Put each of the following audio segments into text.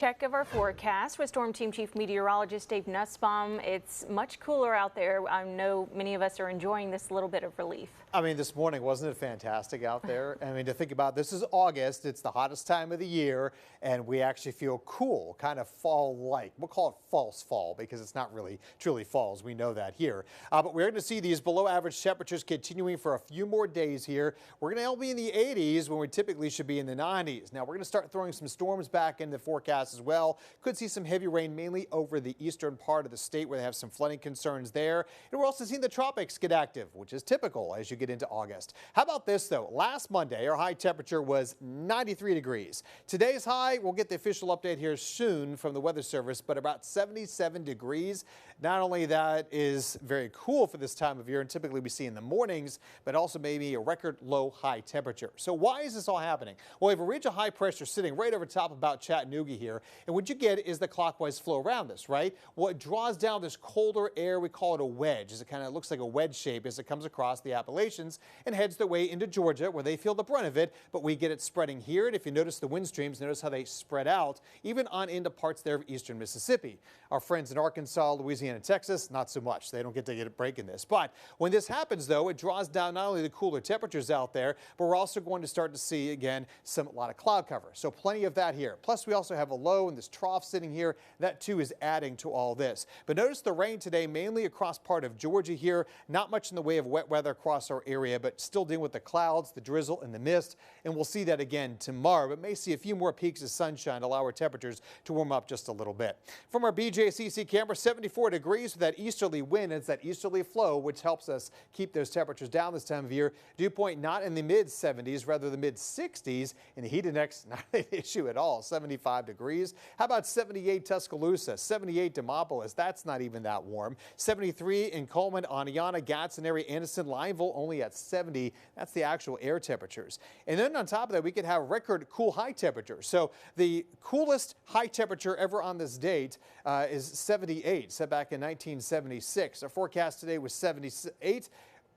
Check of our forecast with Storm Team Chief Meteorologist Dave Nussbaum. It's much cooler out there. I know many of us are enjoying this little bit of relief. I mean, this morning, wasn't it fantastic out there? I mean, to think about, this is August. It's the hottest time of the year, and we actually feel cool, kind of fall-like. We'll call it false fall because it's not really truly falls. We know that here. But we're going to see these below-average temperatures continuing for a few more days here. We're going to all be in the 80s when we typically should be in the 90s. Now, we're going to start throwing some storms back into the forecast as well. Could see some heavy rain mainly over the eastern part of the state where they have some flooding concerns there. And we're also seeing the tropics get active, which is typical as you get into August. How about this though? Last Monday, our high temperature was 93 degrees. Today's high, we'll get the official update here soon from the Weather Service, but about 77 degrees. Not only that is very cool for this time of year, and typically we see in the mornings, but also maybe a record low high temperature. So why is this all happening? Well, we have a ridge of high pressure sitting right over top about Chattanooga here. And what you get is the clockwise flow around this, right? Well, it draws down this colder air. We call it a wedge, as it kind of looks like a wedge shape as it comes across the Appalachians and heads their way into Georgia, where they feel the brunt of it. But we get it spreading here. And if you notice the wind streams, notice how they spread out, even on into parts there of eastern Mississippi. Our friends in Arkansas, Louisiana, and Texas, not so much. They don't get to get a break in this. But when this happens, though, it draws down not only the cooler temperatures out there, but we're also going to start to see, again, a lot of cloud cover. So plenty of that here. Plus, we also have a low in this trough sitting here. That, too, is adding to all this. But notice the rain today mainly across part of Georgia here. Not much in the way of wet weather across our area, but still dealing with the clouds, the drizzle, and the mist. And we'll see that again tomorrow, but may see a few more peaks of sunshine to allow our temperatures to warm up just a little bit. From our BJCC camera, 74 degrees with that easterly wind. It's that easterly flow, which helps us keep those temperatures down this time of year. Dew point not in the mid-70s, rather the mid-60s. And the heat index, not an issue at all, 75 degrees. How about 78 Tuscaloosa, 78 Demopolis? That's not even that warm. 73 in Coleman, Aniana, Gadsden area, Anderson, Lineville, only at 70. That's the actual air temperatures. And then on top of that, we could have record cool high temperatures. So the coolest high temperature ever on this date is 78, set back in 1976. Our forecast today was 78.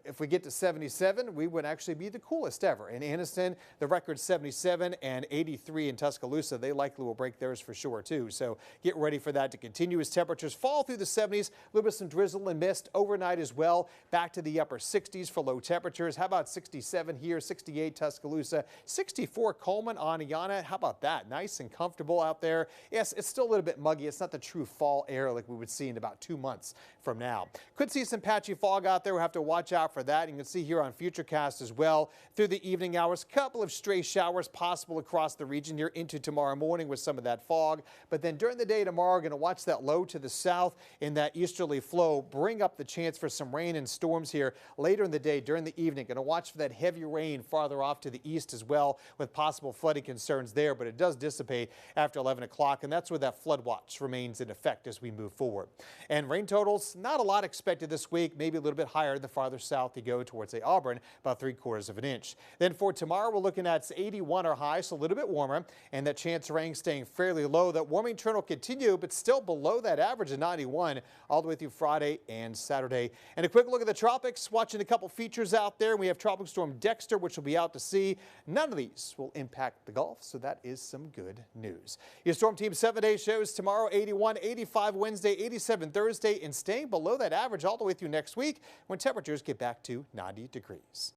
If we get to 77, we would actually be the coolest ever. In Anniston, the record's 77, and 83 in Tuscaloosa. They likely will break theirs for sure, too. So get ready for that to continue as temperatures fall through the 70s. A little bit of some drizzle and mist overnight as well. Back to the upper 60s for low temperatures. How about 67 here, 68 Tuscaloosa, 64 Coleman, Aniana. How about that? Nice and comfortable out there. Yes, it's still a little bit muggy. It's not the true fall air like we would see in about 2 months from now. Could see some patchy fog out there. We'll have to watch out for that. You can see here on Futurecast as well through the evening hours, couple of stray showers possible across the region here into tomorrow morning with some of that fog. But then during the day tomorrow, we're going to watch that low to the south in that easterly flow bring up the chance for some rain and storms here later in the day during the evening. Going to watch for that heavy rain farther off to the east as well with possible flooding concerns there, but it does dissipate after 11 o'clock, and that's where that flood watch remains in effect as we move forward. And rain totals, not a lot expected this week, maybe a little bit higher the farther south you go towards, say, Auburn, about 3/4 of an inch. Then for tomorrow, we're looking at 81 or high, so a little bit warmer, and that chance of rain staying fairly low. That warming trend will continue, but still below that average of 91 all the way through Friday and Saturday. And a quick look at the tropics, watching a couple features out there. We have Tropic Storm Dexter, which will be out to sea. None of these will impact the Gulf, so that is some good news. Your Storm Team 7-day shows tomorrow, 81, 85 Wednesday, 87 Thursday, and staying below that average all the way through next week when temperatures get back to 90 degrees.